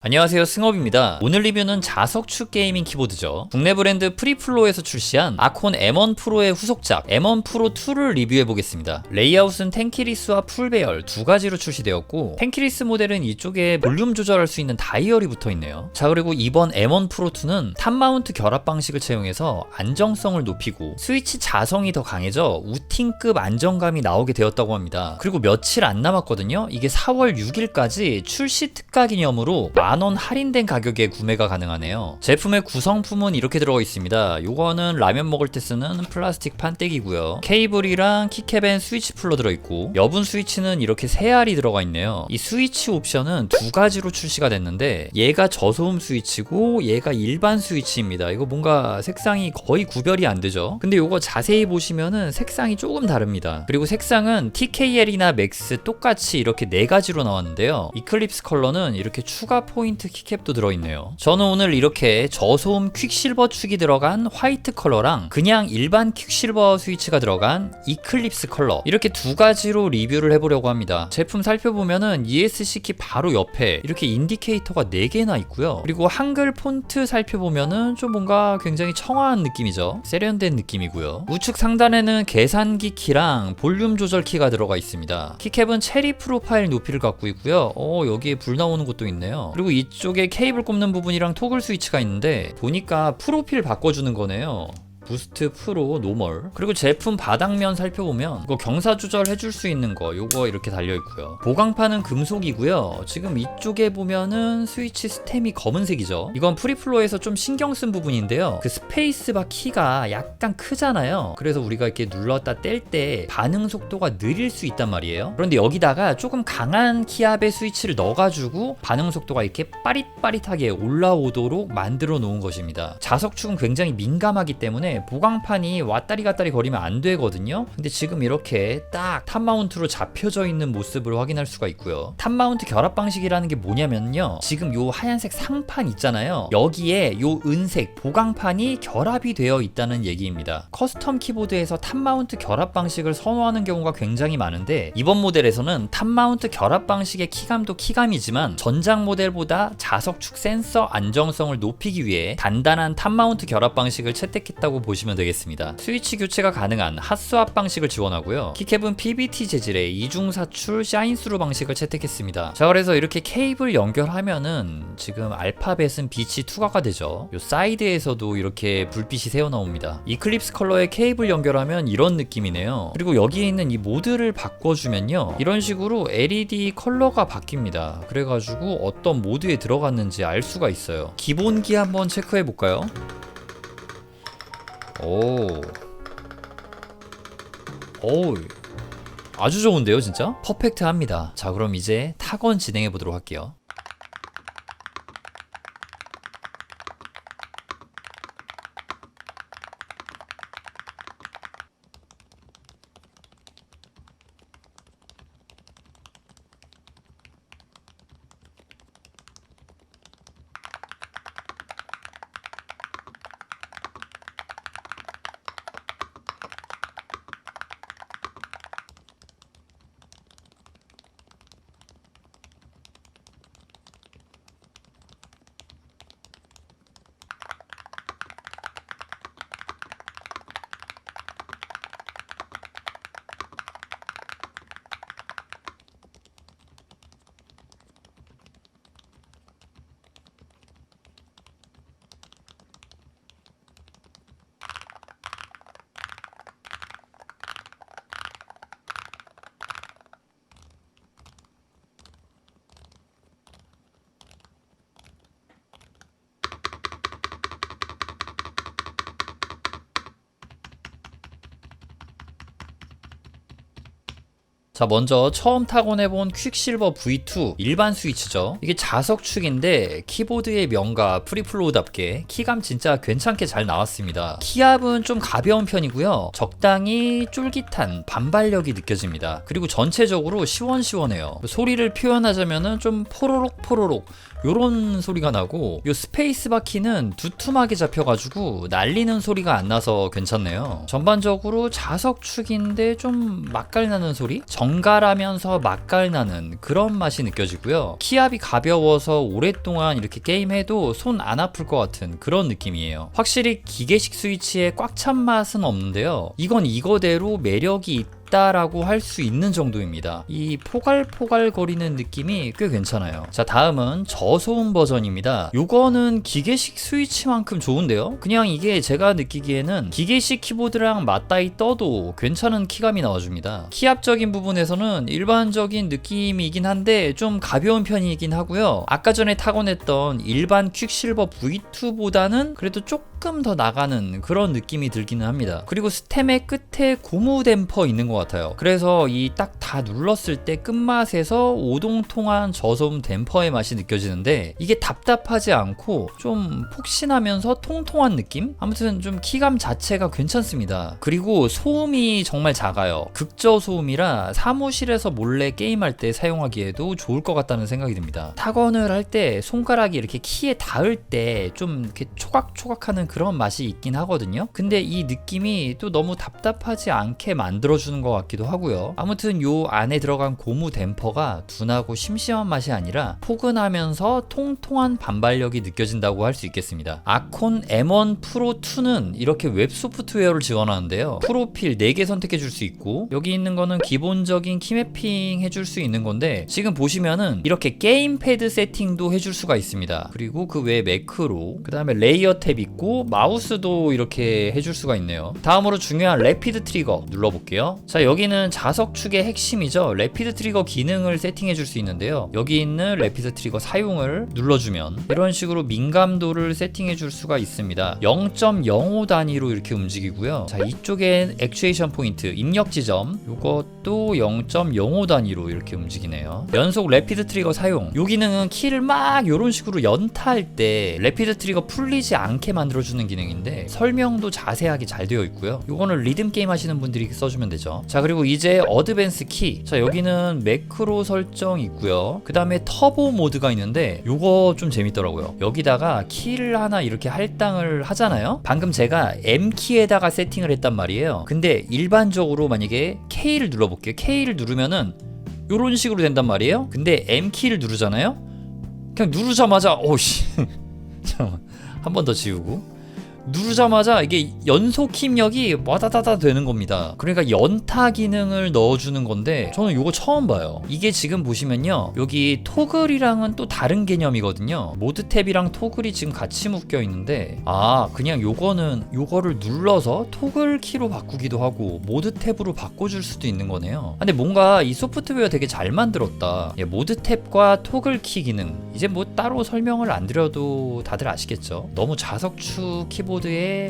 안녕하세요, 승업입니다. 오늘 리뷰는 자석축 게이밍 키보드죠. 국내 브랜드 프리플로에서 출시한 아콘 M1 프로의 후속작 M1 프로 2를 리뷰해보겠습니다. 레이아웃은 텐키리스와 풀배열 두 가지로 출시되었고, 텐키리스 모델은 이쪽에 볼륨 조절할 수 있는 다이얼이 붙어있네요. 자, 그리고 이번 M1 프로 2는 탑 마운트 결합 방식을 채용해서 안정성을 높이고 스위치 자성이 더 강해져 우팅급 안정감이 나오게 되었다고 합니다. 그리고 며칠 안 남았거든요. 이게 4월 6일까지 출시 특가 기념으로 만원 할인된 가격에 구매가 가능하네요. 제품의 구성품은 이렇게 들어가 있습니다. 요거는 라면 먹을 때 쓰는 플라스틱 판때기고요. 케이블이랑 키캡 앤 스위치 풀러 들어있고, 여분 스위치는 이렇게 3알이 들어가 있네요. 이 스위치 옵션은 두 가지로 출시가 됐는데, 얘가 저소음 스위치고 얘가 일반 스위치입니다. 이거 뭔가 색상이 거의 구별이 안 되죠. 근데 요거 자세히 보시면은 색상이 조금 다릅니다. 그리고 색상은 TKL이나 맥스 똑같이 이렇게 4가지로 나왔는데요. 이클립스 컬러는 이렇게 추가 포인트 키캡도 들어있네요. 저는 오늘 이렇게 저소음 퀵실버 축이 들어간 화이트 컬러랑 그냥 일반 퀵실버 스위치가 들어간 이클립스 컬러, 이렇게 두 가지로 리뷰를 해보려고 합니다. 제품 살펴보면은 ESC 키 바로 옆에 이렇게 인디케이터가 4개나 있고요. 그리고 한글 폰트 살펴보면은 좀 뭔가 굉장히 청아한 느낌이죠. 세련된 느낌이고요. 우측 상단에는 계산기 키랑 볼륨 조절 키가 들어가 있습니다. 키캡은 체리 프로파일 높이를 갖고 있고요. 여기에 불 나오는 것도 있네요. 그리고 이쪽에 케이블 꼽는 부분이랑 토글 스위치가 있는데, 보니까 프로필 바꿔주는 거네요. 부스트, 프로, 노멀. 그리고 제품 바닥면 살펴보면 이거 경사 조절 해줄 수 있는 거, 요거 이렇게 달려있고요. 보강판은 금속이고요. 지금 이쪽에 보면은 스위치 스템이 검은색이죠. 이건 프리플로에서 좀 신경 쓴 부분인데요. 그 스페이스바 키가 약간 크잖아요. 그래서 우리가 이렇게 눌렀다 뗄 때 반응 속도가 느릴 수 있단 말이에요. 그런데 여기다가 조금 강한 키압의 스위치를 넣어가지고 반응 속도가 이렇게 빠릿빠릿하게 올라오도록 만들어 놓은 것입니다. 자석축은 굉장히 민감하기 때문에 보강판이 왔다리 갔다리 거리면 안 되거든요. 근데 지금 이렇게 딱 탑 마운트로 잡혀져 있는 모습을 확인할 수가 있고요. 탑 마운트 결합 방식이라는 게 뭐냐면요, 지금 요 하얀색 상판 있잖아요. 여기에 요 은색 보강판이 결합이 되어 있다는 얘기입니다. 커스텀 키보드에서 탑 마운트 결합 방식을 선호하는 경우가 굉장히 많은데, 이번 모델에서는 탑 마운트 결합 방식의 키감도 키감이지만 전장 모델보다 자석축 센서 안정성을 높이기 위해 단단한 탑 마운트 결합 방식을 채택했다고 보시면 되겠습니다. 스위치 교체가 가능한 핫스왑 방식을 지원하고요. 키캡은 PBT 재질의 이중사출 샤인스루 방식을 채택했습니다. 자, 그래서 이렇게 케이블 연결하면은 지금 알파벳은 빛이 투과가 되죠. 요 사이드에서도 이렇게 불빛이 새어나옵니다. 이클립스 컬러에 케이블 연결하면 이런 느낌이네요. 그리고 여기에 있는 이 모드를 바꿔주면요, 이런 식으로 LED 컬러가 바뀝니다. 그래가지고 어떤 모드에 들어갔는지 알 수가 있어요. 기본기 한번 체크해 볼까요? 오, 아주 좋은데요, 진짜? 퍼펙트합니다. 자, 그럼 이제 타건 진행해 보도록 할게요. 자, 먼저 처음 타건해본 퀵실버 V2 일반 스위치죠. 이게 자석축인데 키보드의 명가 프리플로우답게 키감 진짜 괜찮게 잘 나왔습니다. 키압은 좀 가벼운 편이고요. 적당히 쫄깃한 반발력이 느껴집니다. 그리고 전체적으로 시원시원해요. 소리를 표현하자면은 좀 포로록 요런 소리가 나고, 요 스페이스바 키는 두툼하게 잡혀가지고 날리는 소리가 안 나서 괜찮네요. 전반적으로 자석축인데 좀 맛깔나는 소리? 정갈하면서 맛깔나는 그런 맛이 느껴지고요. 키압이 가벼워서 오랫동안 이렇게 게임해도 손 안 아플 것 같은 그런 느낌이에요. 확실히 기계식 스위치에 꽉 찬 맛은 없는데요. 이건 이거대로 매력이 라고 할 수 있는 정도입니다. 이 포갈포갈 거리는 느낌이 꽤 괜찮아요. 자, 다음은 저소음 버전입니다. 요거는 기계식 스위치만큼 좋은데요. 그냥 이게 제가 느끼기에는 기계식 키보드랑 맞다이 떠도 괜찮은 키감이 나와줍니다. 키압적인 부분에서는 일반적인 느낌이긴 한데 좀 가벼운 편이긴 하고요. 아까 전에 타곤했던 일반 퀵실버 V2보다는 그래도 조금 더 나가는 그런 느낌이 들기는 합니다. 그리고 스템의 끝에 고무 댐퍼 있는 것 같아요. 그래서 이 딱 다 눌렀을 때 끝맛에서 오동통한 저소음 댐퍼의 맛이 느껴지는데, 이게 답답하지 않고 좀 폭신하면서 통통한 느낌? 아무튼 좀 키감 자체가 괜찮습니다. 그리고 소음이 정말 작아요. 극저소음이라 사무실에서 몰래 게임할 때 사용하기에도 좋을 것 같다는 생각이 듭니다. 타건을 할 때 손가락이 이렇게 키에 닿을 때 좀 이렇게 초각초각하는 그런 맛이 있긴 하거든요. 근데 이 느낌이 또 너무 답답하지 않게 만들어주는 것 같기도 하고요. 아무튼 요 안에 들어간 고무 댐퍼가 둔하고 심심한 맛이 아니라 포근하면서 통통한 반발력이 느껴진다고 할 수 있겠습니다. 아콘 M1 프로 2는 이렇게 웹 소프트웨어를 지원하는데요. 프로필 4개 선택해 줄 수 있고, 여기 있는 거는 기본적인 키매핑 해줄 수 있는 건데, 지금 보시면은 이렇게 게임패드 세팅도 해줄 수가 있습니다. 그리고 그 외에 매크로, 그 다음에 레이어 탭 있고 마우스도 이렇게 해줄 수가 있네요. 다음으로 중요한 래피드 트리거 눌러볼게요. 자, 여기는 자석축의 핵심이죠. 래피드 트리거 기능을 세팅해 줄 수 있는데요. 여기 있는 래피드 트리거 사용을 눌러주면 이런 식으로 민감도를 세팅해 줄 수가 있습니다. 0.05 단위로 이렇게 움직이고요. 자, 이쪽엔 액추에이션 포인트, 입력 지점, 요것도 0.05 단위로 이렇게 움직이네요. 연속 래피드 트리거 사용, 요 기능은 키를 막 요런 식으로 연타할 때 래피드 트리거 풀리지 않게 만들어주는 기능인데, 설명도 자세하게 잘 되어 있고요. 요거는 리듬 게임 하시는 분들이 써주면 되죠. 자, 그리고 이제 어드밴스 키. 자, 여기는 매크로 설정 있고요. 그 다음에 터보 모드가 있는데 요거 좀 재밌더라고요. 여기다가 키를 하나 이렇게 할당을 하잖아요. 방금 제가 M키에다가 세팅을 했단 말이에요. 근데 일반적으로 만약에 K를 눌러볼게요. K를 누르면은 요런 식으로 된단 말이에요. 근데 M키를 누르잖아요. 그냥 누르자마자 오씨 잠깐만, 한 번 더 지우고 누르자마자 이게 연속 킴력이 와다다다 되는 겁니다. 그러니까 연타 기능을 넣어주는 건데, 저는 이거 처음 봐요. 이게 지금 보시면요, 여기 토글이랑은 또 다른 개념이거든요. 모드 탭이랑 토글이 지금 같이 묶여 있는데, 그냥 요거를 눌러서 토글 키로 바꾸기도 하고 모드 탭으로 바꿔줄 수도 있는 거네요. 근데 뭔가 이 소프트웨어 되게 잘 만들었다. 모드 탭과 토글 키 기능, 이제 뭐 따로 설명을 안 드려도 다들 아시겠죠. 너무 자석축 키보드에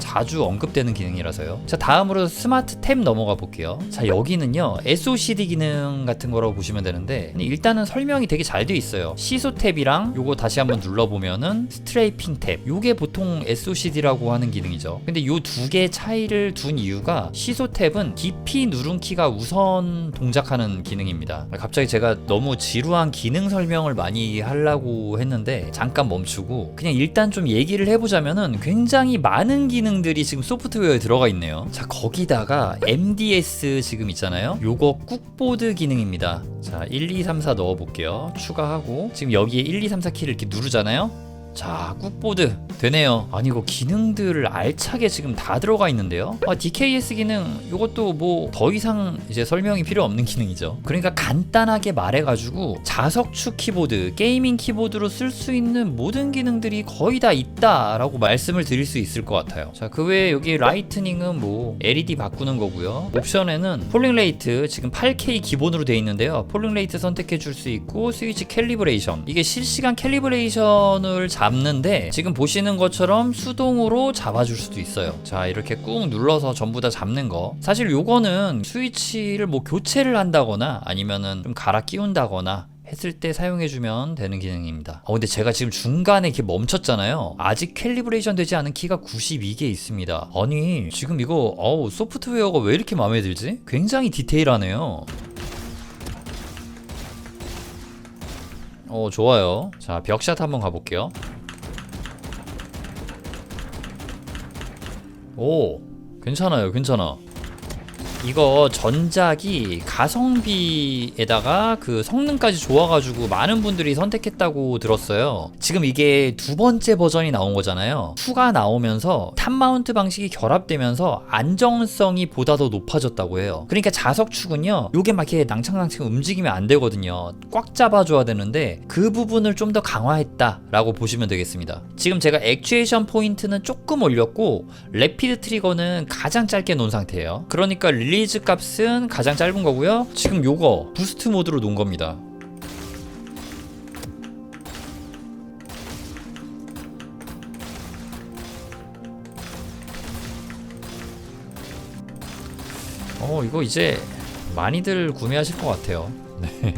자주 언급되는 기능이라서요. 자, 다음으로 스마트 탭 넘어가 볼게요. 자, 여기는요 SOCD 기능 같은 거라고 보시면 되는데, 일단은 설명이 되게 잘 되어 있어요. 시소 탭이랑 요거 다시 한번 눌러보면은 스트레이핑 탭, 요게 보통 SOCD라고 하는 기능이죠. 근데 요 두 개 차이를 둔 이유가, 시소 탭은 깊이 누른키가 우선 동작하는 기능입니다. 갑자기 제가 너무 지루한 기능 설명을 많이 하려고 했는데 잠깐 멈추고 그냥 일단 좀 얘기를 해보자면은, 굉장히 많은 기능들이 지금 소프트웨어에 들어가 있네요. 자, 거기다가 MDS 지금 있잖아요. 요거 꾹보드 기능입니다. 자, 1, 2, 3, 4 넣어볼게요. 추가하고, 지금 여기에 1, 2, 3, 4 키를 이렇게 누르잖아요. 자, 꾹보드 되네요. 아니, 이거 기능들을 알차게 지금 다 들어가 있는데요. DKS 기능, 요것도 뭐 더 이상 이제 설명이 필요 없는 기능이죠. 그러니까 간단하게 말해가지고 자석축 키보드, 게이밍 키보드로 쓸 수 있는 모든 기능들이 거의 다 있다라고 말씀을 드릴 수 있을 것 같아요. 자, 그 외에 여기 라이트닝은 뭐 LED 바꾸는 거고요. 옵션에는 폴링 레이트 지금 8K 기본으로 되어 있는데요. 폴링 레이트 선택해 줄 수 있고, 스위치 캘리브레이션, 이게 실시간 캘리브레이션을 잡는데 지금 보시는 것처럼 수동으로 잡아줄 수도 있어요. 자, 이렇게 꾹 눌러서 전부 다 잡는 거. 사실 요거는 스위치를 뭐 교체를 한다거나 아니면은 좀 갈아 끼운다거나 했을 때 사용해주면 되는 기능입니다. 근데 제가 지금 중간에 이렇게 멈췄잖아요. 아직 캘리브레이션 되지 않은 키가 92개 있습니다. 아니, 지금 이거 소프트웨어가 왜 이렇게 마음에 들지? 굉장히 디테일하네요. 좋아요. 자, 벽샷 한번 가볼게요. 오, 괜찮아요. 괜찮아. 이거 전작이 가성비에다가 그 성능까지 좋아가지고 많은 분들이 선택했다고 들었어요. 지금 이게 두 번째 버전이 나온 거잖아요. 2가 나오면서 탑 마운트 방식이 결합되면서 안정성이 보다 더 높아졌다고 해요. 그러니까 자석축은요, 요게 막 이렇게 낭창낭창 움직이면 안 되거든요. 꽉 잡아줘야 되는데 그 부분을 좀 더 강화했다라고 보시면 되겠습니다. 지금 제가 액추에이션 포인트는 조금 올렸고 래피드 트리거는 가장 짧게 놓은 상태예요. 그러니까 릴리즈 값은 가장 짧은 거고요. 지금 요거 부스트 모드로 놓은 겁니다. 이거 이제 많이들 구매하실 것 같아요. 네.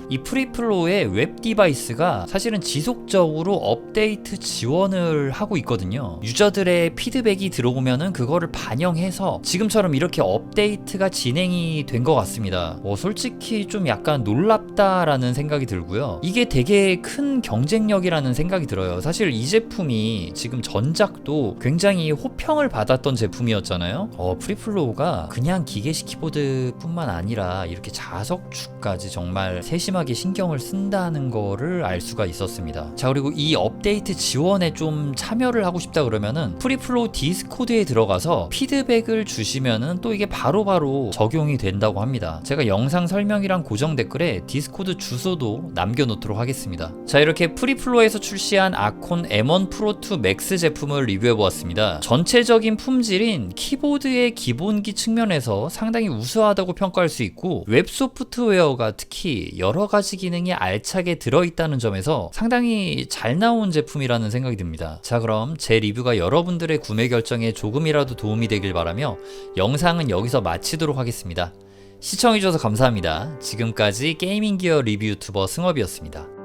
이 프리플로의 웹 디바이스가 사실은 지속적으로 업데이트 지원을 하고 있거든요. 유저들의 피드백이 들어오면은 그거를 반영해서 지금처럼 이렇게 업데이트가 진행이 된 것 같습니다. 솔직히 좀 약간 놀랍다라는 생각이 들고요. 이게 되게 큰 경쟁력이라는 생각이 들어요. 사실 이 제품이 지금 전작도 굉장히 호평을 받았던 제품이었잖아요. 프리플로우가 그냥 기계식 키보드뿐만 아니라 이렇게 자석축까지 정말 세심하게 신경을 쓴다는 거를 알 수가 있었습니다. 자, 그리고 이 업데이트 지원에 좀 참여를 하고 싶다 그러면은 프리플로우 디스코드에 들어가서 피드백을 주시면은 또 이게 바로바로 적용이 된다고 합니다. 제가 영상 설명이랑 고정 댓글에 디스코드 주소도 남겨놓도록 하겠습니다. 자, 이렇게 프리플로우에서 출시한 아콘 M1 프로2 맥스 제품을 리뷰해보았습니다. 전체적인 품질인 키보드의 기본기 측면에서 상당히 우수하다고 평가할 수 있고, 웹 소프트웨어가 특히 여러 가지 기능이 알차게 들어있다는 점에서 상당히 잘 나온 제품이라는 생각이 듭니다. 자, 그럼 제 리뷰가 여러분들의 구매 결정에 조금이라도 도움이 되길 바라며 영상은 여기서 마치도록 하겠습니다. 시청해주셔서 감사합니다. 지금까지 게이밍 기어 리뷰 유튜버 승업이었습니다.